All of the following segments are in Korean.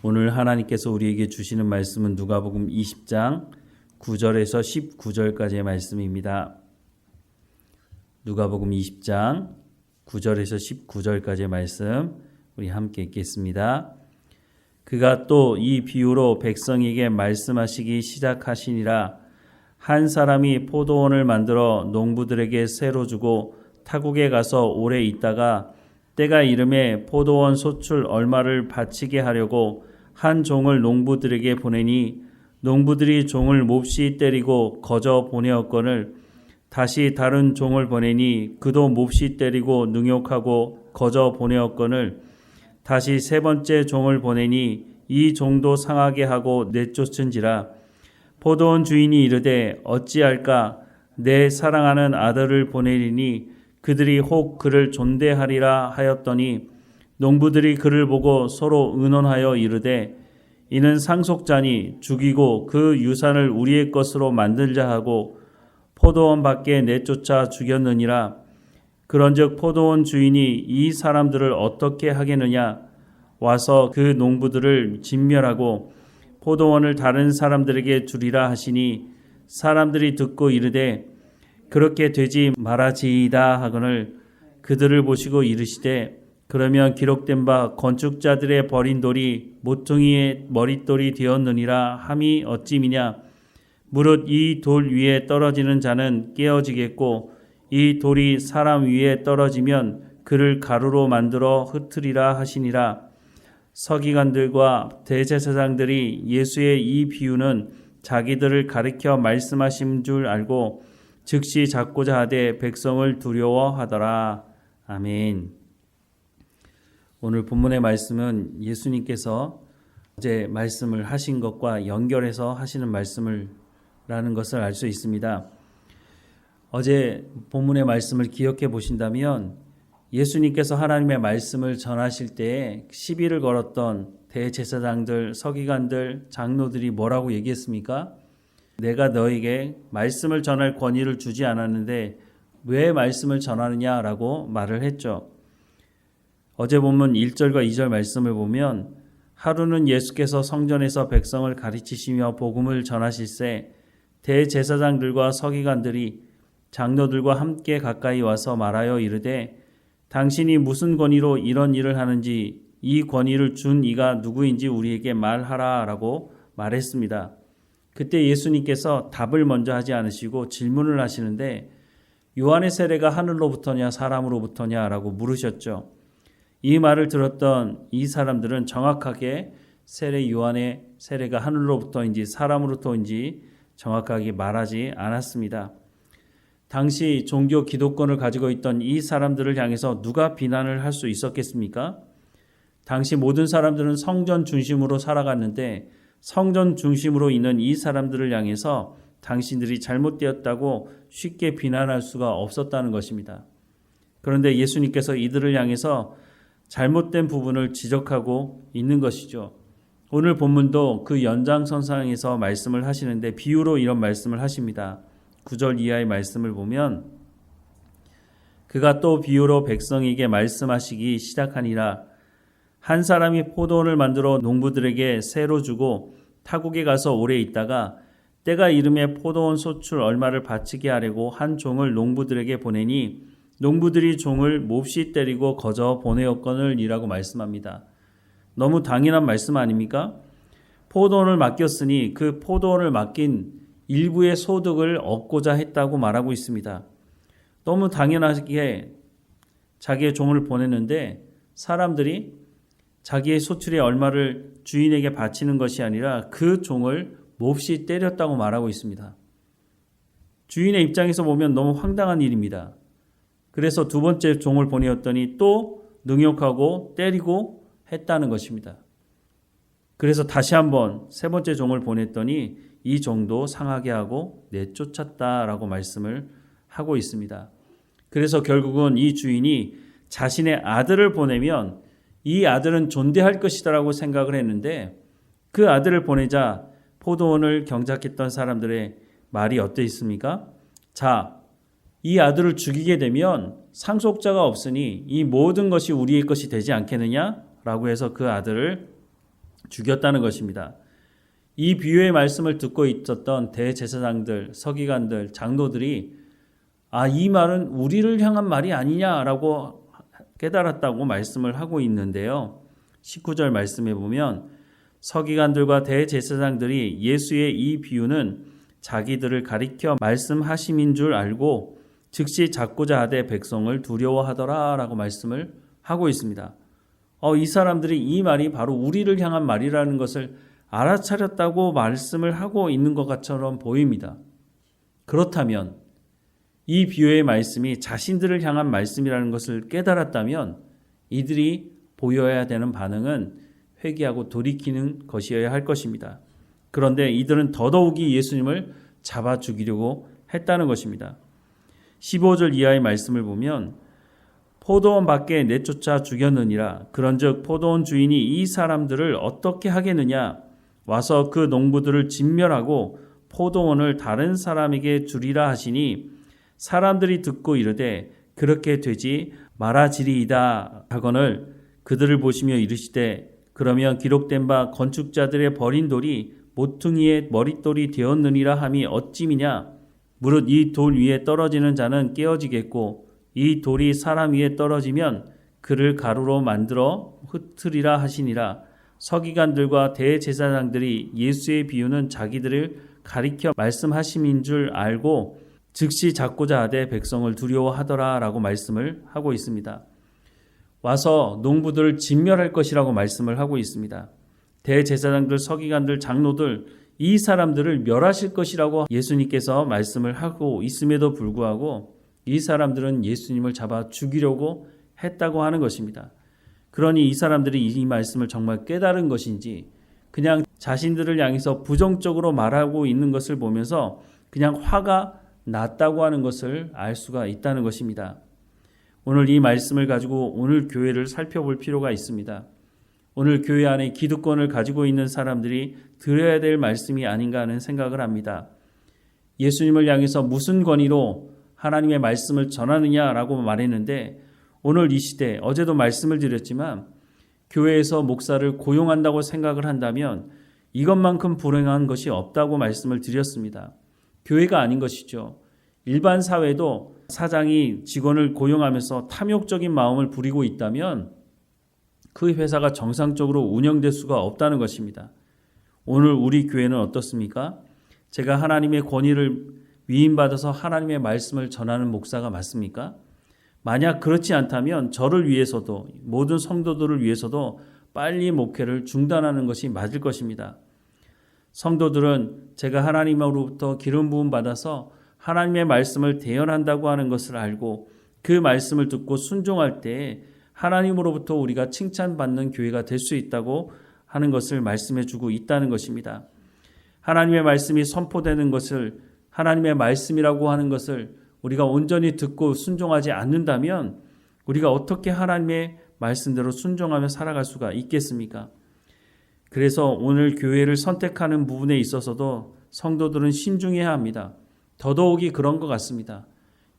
오늘 하나님께서 우리에게 주시는 말씀은 누가복음 20장 9절에서 19절까지의 말씀입니다. 누가복음 20장 9절에서 19절까지의 말씀 우리 함께 읽겠습니다. 그가 또 이 비유로 백성에게 말씀하시기 시작하시니라. 한 사람이 포도원을 만들어 농부들에게 새로 주고 타국에 가서 오래 있다가 때가 이름에 포도원 소출 얼마를 바치게 하려고 한 종을 농부들에게 보내니 농부들이 종을 몹시 때리고 거저 보내었거늘 다시 다른 종을 보내니 그도 몹시 때리고 능욕하고 거저 보내었거늘 다시 세 번째 종을 보내니 이 종도 상하게 하고 내쫓은지라. 포도원 주인이 이르되 어찌할까? 내 사랑하는 아들을 보내리니 그들이 혹 그를 존대하리라 하였더니 농부들이 그를 보고 서로 의논하여 이르되 이는 상속자니 죽이고 그 유산을 우리의 것으로 만들자 하고 포도원 밖에 내쫓아 죽였느니라. 그런즉 포도원 주인이 이 사람들을 어떻게 하겠느냐? 와서 그 농부들을 진멸하고 포도원을 다른 사람들에게 주리라 하시니 사람들이 듣고 이르되 그렇게 되지 말아지이다 하거늘 그들을 보시고 이르시되 그러면 기록된 바 건축자들의 버린 돌이 모퉁이의 머릿돌이 되었느니라 함이 어찌미냐. 무릇 이 돌 위에 떨어지는 자는 깨어지겠고 이 돌이 사람 위에 떨어지면 그를 가루로 만들어 흩으리라 하시니라. 서기관들과 대제사장들이 예수의 이 비유는 자기들을 가리켜 말씀하신 줄 알고 즉시 잡고자 하되 백성을 두려워하더라. 아멘. 오늘 본문의 말씀은 예수님께서 어제 말씀을 하신 것과 연결해서 하시는 말씀이라는 것을 알 수 있습니다. 어제 본문의 말씀을 기억해 보신다면 예수님께서 하나님의 말씀을 전하실 때에 시비를 걸었던 대제사장들, 서기관들, 장로들이 뭐라고 얘기했습니까? 내가 너에게 말씀을 전할 권위를 주지 않았는데 왜 말씀을 전하느냐라고 말을 했죠. 어제 본문 1절과 2절 말씀을 보면 하루는 예수께서 성전에서 백성을 가르치시며 복음을 전하실새 대제사장들과 서기관들이 장로들과 함께 가까이 와서 말하여 이르되 당신이 무슨 권위로 이런 일을 하는지 이 권위를 준 이가 누구인지 우리에게 말하라 라고 말했습니다. 그때 예수님께서 답을 먼저 하지 않으시고 질문을 하시는데 요한의 세례가 하늘로부터냐 사람으로부터냐 라고 물으셨죠. 이 말을 들었던 이 사람들은 정확하게 요한의 세례가 하늘로부터인지 사람으로부터인지 정확하게 말하지 않았습니다. 당시 종교 기독권을 가지고 있던 이 사람들을 향해서 누가 비난을 할 수 있었겠습니까? 당시 모든 사람들은 성전 중심으로 살아갔는데 성전 중심으로 있는 이 사람들을 향해서 당신들이 잘못되었다고 쉽게 비난할 수가 없었다는 것입니다. 그런데 예수님께서 이들을 향해서 잘못된 부분을 지적하고 있는 것이죠. 오늘 본문도 그 연장선상에서 말씀을 하시는데 비유로 이런 말씀을 하십니다. 9절 이하의 말씀을 보면 그가 또 비유로 백성에게 말씀하시기 시작하니라. 한 사람이 포도원을 만들어 농부들에게 새로 주고 타국에 가서 오래 있다가 때가 이름에 포도원 소출 얼마를 바치게 하려고 한 종을 농부들에게 보내니 농부들이 종을 몹시 때리고 거저 보내었거늘 이라고 말씀합니다. 너무 당연한 말씀 아닙니까? 포도원을 맡겼으니 그 포도원을 맡긴 일부의 소득을 얻고자 했다고 말하고 있습니다. 너무 당연하게 자기의 종을 보냈는데 사람들이 자기의 소출의 얼마를 주인에게 바치는 것이 아니라 그 종을 몹시 때렸다고 말하고 있습니다. 주인의 입장에서 보면 너무 황당한 일입니다. 그래서 두 번째 종을 보내었더니 또 능욕하고 때리고 했다는 것입니다. 그래서 다시 한번 세 번째 종을 보냈더니 이 종도 상하게 하고 내쫓았다라고 말씀을 하고 있습니다. 그래서 결국은 이 주인이 자신의 아들을 보내면 이 아들은 존대할 것이다라고 생각을 했는데 그 아들을 보내자 포도원을 경작했던 사람들의 말이 어떠했습니까? 자, 이 아들을 죽이게 되면 상속자가 없으니 이 모든 것이 우리의 것이 되지 않겠느냐? 라고 해서 그 아들을 죽였다는 것입니다. 이 비유의 말씀을 듣고 있었던 대제사장들, 서기관들, 장로들이 이 말은 우리를 향한 말이 아니냐라고 깨달았다고 말씀을 하고 있는데요. 19절 말씀에 보면 서기관들과 대제사장들이 예수의 이 비유는 자기들을 가리켜 말씀하심인 줄 알고 즉시 잡고자 하되 백성을 두려워하더라 라고 말씀을 하고 있습니다. 이 사람들이 이 말이 바로 우리를 향한 말이라는 것을 알아차렸다고 말씀을 하고 있는 것처럼 보입니다. 그렇다면 이 비유의 말씀이 자신들을 향한 말씀이라는 것을 깨달았다면 이들이 보여야 되는 반응은 회개하고 돌이키는 것이어야 할 것입니다. 그런데 이들은 더더욱이 예수님을 잡아 죽이려고 했다는 것입니다. 15절 이하의 말씀을 보면 포도원 밖에 내쫓아 죽였느니라. 그런즉 포도원 주인이 이 사람들을 어떻게 하겠느냐. 와서 그 농부들을 진멸하고 포도원을 다른 사람에게 주리라 하시니 사람들이 듣고 이르되 그렇게 되지 말아지리이다 하거늘 그들을 보시며 이르시되 그러면 기록된 바 건축자들의 버린 돌이 모퉁이의 머릿돌이 되었느니라 함이 어찌미냐. 무릇 이 돌 위에 떨어지는 자는 깨어지겠고 이 돌이 사람 위에 떨어지면 그를 가루로 만들어 흩으리라 하시니라. 서기관들과 대제사장들이 예수의 비유는 자기들을 가리켜 말씀하심인 줄 알고 즉시 잡고자 하되 백성을 두려워하더라 라고 말씀을 하고 있습니다. 와서 농부들을 진멸할 것이라고 말씀을 하고 있습니다. 대제사장들, 서기관들, 장로들 이 사람들을 멸하실 것이라고 예수님께서 말씀을 하고 있음에도 불구하고 이 사람들은 예수님을 잡아 죽이려고 했다고 하는 것입니다. 그러니 이 사람들이 이 말씀을 정말 깨달은 것인지 그냥 자신들을 향해서 부정적으로 말하고 있는 것을 보면서 그냥 화가 났다고 하는 것을 알 수가 있다는 것입니다. 오늘 이 말씀을 가지고 오늘 교회를 살펴볼 필요가 있습니다. 오늘 교회 안에 기득권을 가지고 있는 사람들이 들어야 될 말씀이 아닌가 하는 생각을 합니다. 예수님을 향해서 무슨 권위로 하나님의 말씀을 전하느냐라고 말했는데 오늘 이 시대, 어제도 말씀을 드렸지만 교회에서 목사를 고용한다고 생각을 한다면 이것만큼 불행한 것이 없다고 말씀을 드렸습니다. 교회가 아닌 것이죠. 일반 사회도 사장이 직원을 고용하면서 탐욕적인 마음을 부리고 있다면 그 회사가 정상적으로 운영될 수가 없다는 것입니다. 오늘 우리 교회는 어떻습니까? 제가 하나님의 권위를 위임받아서 하나님의 말씀을 전하는 목사가 맞습니까? 만약 그렇지 않다면 저를 위해서도 모든 성도들을 위해서도 빨리 목회를 중단하는 것이 맞을 것입니다. 성도들은 제가 하나님으로부터 기름 부음 받아서 하나님의 말씀을 대언한다고 하는 것을 알고 그 말씀을 듣고 순종할 때 하나님으로부터 우리가 칭찬받는 교회가 될 수 있다고 하는 것을 말씀해 주고 있다는 것입니다. 하나님의 말씀이 선포되는 것을 하나님의 말씀이라고 하는 것을 우리가 온전히 듣고 순종하지 않는다면 우리가 어떻게 하나님의 말씀대로 순종하며 살아갈 수가 있겠습니까? 그래서 오늘 교회를 선택하는 부분에 있어서도 성도들은 신중해야 합니다. 더더욱이 그런 것 같습니다.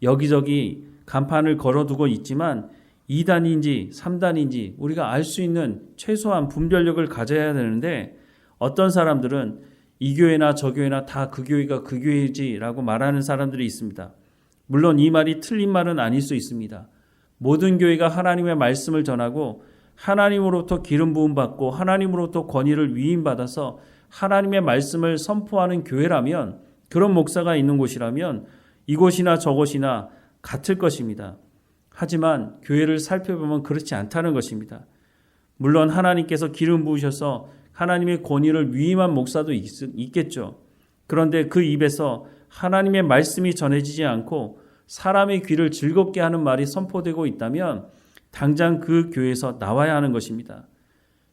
여기저기 간판을 걸어두고 있지만 2단인지 3단인지 우리가 알 수 있는 최소한 분별력을 가져야 되는데 어떤 사람들은 이 교회나 저 교회나 다 그 교회가 그 교회지라고 말하는 사람들이 있습니다. 물론 이 말이 틀린 말은 아닐 수 있습니다. 모든 교회가 하나님의 말씀을 전하고 하나님으로부터 기름 부음 받고 하나님으로부터 권위를 위임받아서 하나님의 말씀을 선포하는 교회라면 그런 목사가 있는 곳이라면 이곳이나 저곳이나 같을 것입니다. 하지만 교회를 살펴보면 그렇지 않다는 것입니다. 물론 하나님께서 기름 부으셔서 하나님의 권위를 위임한 목사도 있겠죠. 그런데 그 입에서 하나님의 말씀이 전해지지 않고 사람의 귀를 즐겁게 하는 말이 선포되고 있다면 당장 그 교회에서 나와야 하는 것입니다.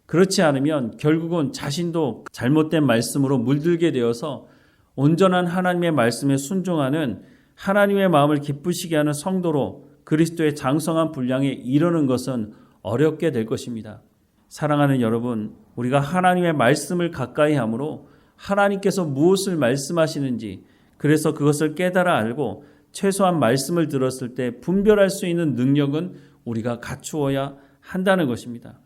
그렇지 않으면 결국은 자신도 잘못된 말씀으로 물들게 되어서 온전한 하나님의 말씀에 순종하는 하나님의 마음을 기쁘시게 하는 성도로 그리스도의 장성한 분량에 이르는 것은 어렵게 될 것입니다. 사랑하는 여러분, 우리가 하나님의 말씀을 가까이 함으로 하나님께서 무엇을 말씀하시는지 그래서 그것을 깨달아 알고 최소한 말씀을 들었을 때 분별할 수 있는 능력은 우리가 갖추어야 한다는 것입니다.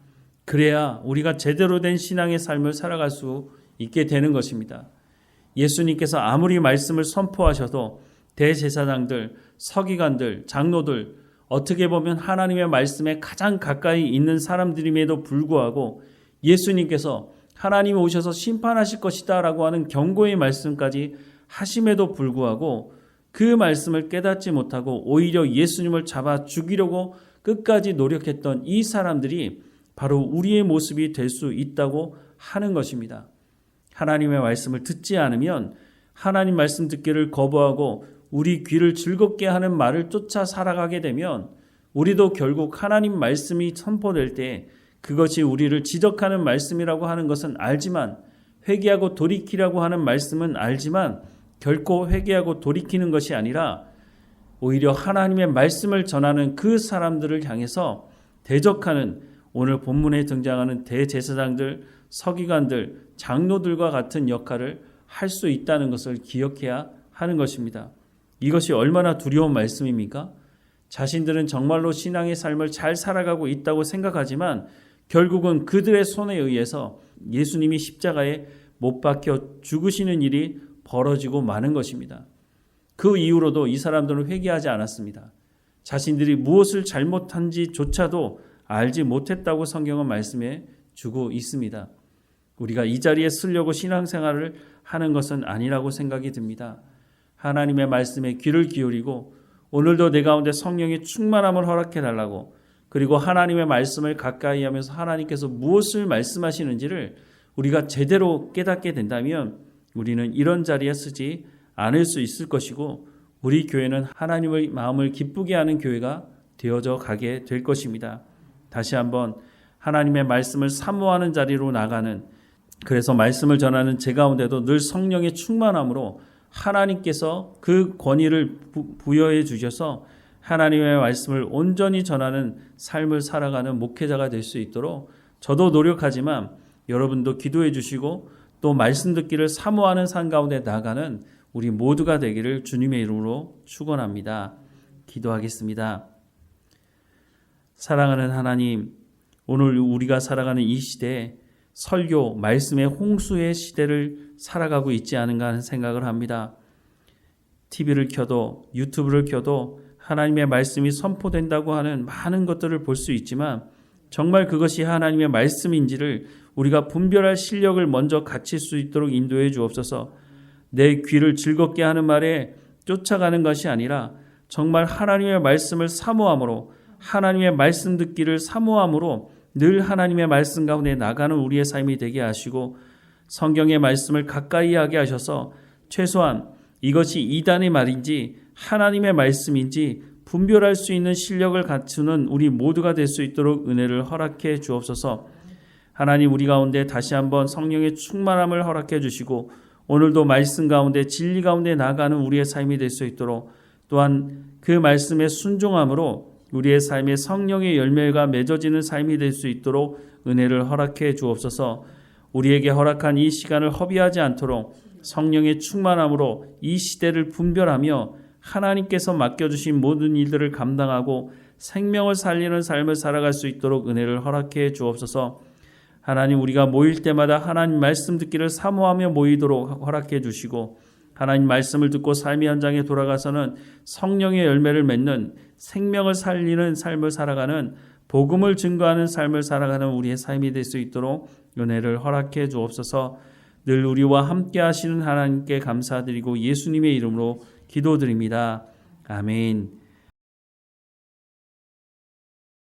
그래야 우리가 제대로 된 신앙의 삶을 살아갈 수 있게 되는 것입니다. 예수님께서 아무리 말씀을 선포하셔도 대제사장들, 서기관들, 장로들, 어떻게 보면 하나님의 말씀에 가장 가까이 있는 사람들임에도 불구하고 예수님께서 하나님이 오셔서 심판하실 것이다 라고 하는 경고의 말씀까지 하심에도 불구하고 그 말씀을 깨닫지 못하고 오히려 예수님을 잡아 죽이려고 끝까지 노력했던 이 사람들이 바로 우리의 모습이 될 수 있다고 하는 것입니다. 하나님의 말씀을 듣지 않으면 하나님 말씀 듣기를 거부하고 우리 귀를 즐겁게 하는 말을 쫓아 살아가게 되면 우리도 결국 하나님 말씀이 선포될 때 그것이 우리를 지적하는 말씀이라고 하는 것은 알지만, 회개하고 돌이키라고 하는 말씀은 알지만 결코 회개하고 돌이키는 것이 아니라 오히려 하나님의 말씀을 전하는 그 사람들을 향해서 대적하는, 오늘 본문에 등장하는 대제사장들, 서기관들, 장로들과 같은 역할을 할 수 있다는 것을 기억해야 하는 것입니다. 이것이 얼마나 두려운 말씀입니까? 자신들은 정말로 신앙의 삶을 잘 살아가고 있다고 생각하지만 결국은 그들의 손에 의해서 예수님이 십자가에 못 박혀 죽으시는 일이 벌어지고 마는 것입니다. 그 이후로도 이 사람들은 회개하지 않았습니다. 자신들이 무엇을 잘못한지조차도 알지 못했다고 성경은 말씀해 주고 있습니다. 우리가 이 자리에 쓰려고 신앙생활을 하는 것은 아니라고 생각이 듭니다. 하나님의 말씀에 귀를 기울이고 오늘도 내 가운데 성령의 충만함을 허락해 달라고, 그리고 하나님의 말씀을 가까이 하면서 하나님께서 무엇을 말씀하시는지를 우리가 제대로 깨닫게 된다면 우리는 이런 자리에 쓰지 않을 수 있을 것이고 우리 교회는 하나님의 마음을 기쁘게 하는 교회가 되어져 가게 될 것입니다. 다시 한번 하나님의 말씀을 사모하는 자리로 나가는, 그래서 말씀을 전하는 제 가운데도 늘 성령의 충만함으로 하나님께서 그 권위를 부여해 주셔서 하나님의 말씀을 온전히 전하는 삶을 살아가는 목회자가 될 수 있도록 저도 노력하지만 여러분도 기도해 주시고 또 말씀 듣기를 사모하는 삶 가운데 나가는 우리 모두가 되기를 주님의 이름으로 축원합니다. 기도하겠습니다. 사랑하는 하나님, 오늘 우리가 살아가는 이 시대에 설교, 말씀의 홍수의 시대를 살아가고 있지 않은가 하는 생각을 합니다. TV를 켜도 유튜브를 켜도 하나님의 말씀이 선포된다고 하는 많은 것들을 볼 수 있지만 정말 그것이 하나님의 말씀인지를 우리가 분별할 실력을 먼저 갖출 수 있도록 인도해 주옵소서. 내 귀를 즐겁게 하는 말에 쫓아가는 것이 아니라 정말 하나님의 말씀을 사모함으로, 하나님의 말씀 듣기를 사모함으로 늘 하나님의 말씀 가운데 나가는 우리의 삶이 되게 하시고 성경의 말씀을 가까이 하게 하셔서 최소한 이것이 이단의 말인지 하나님의 말씀인지 분별할 수 있는 실력을 갖추는 우리 모두가 될 수 있도록 은혜를 허락해 주옵소서. 하나님, 우리 가운데 다시 한번 성령의 충만함을 허락해 주시고 오늘도 말씀 가운데 진리 가운데 나가는 우리의 삶이 될 수 있도록, 또한 그 말씀에 순종함으로 우리의 삶에 성령의 열매가 맺어지는 삶이 될 수 있도록 은혜를 허락해 주옵소서. 우리에게 허락한 이 시간을 허비하지 않도록 성령의 충만함으로 이 시대를 분별하며 하나님께서 맡겨주신 모든 일들을 감당하고 생명을 살리는 삶을 살아갈 수 있도록 은혜를 허락해 주옵소서. 하나님, 우리가 모일 때마다 하나님 말씀 듣기를 사모하며 모이도록 허락해 주시고 하나님 말씀을 듣고 삶의 현장에 돌아가서는 성령의 열매를 맺는, 생명을 살리는 삶을 살아가는, 복음을 증거하는 삶을 살아가는 우리의 삶이 될 수 있도록 은혜를 허락해 주옵소서. 늘 우리와 함께 하시는 하나님께 감사드리고 예수님의 이름으로 기도드립니다. 아멘.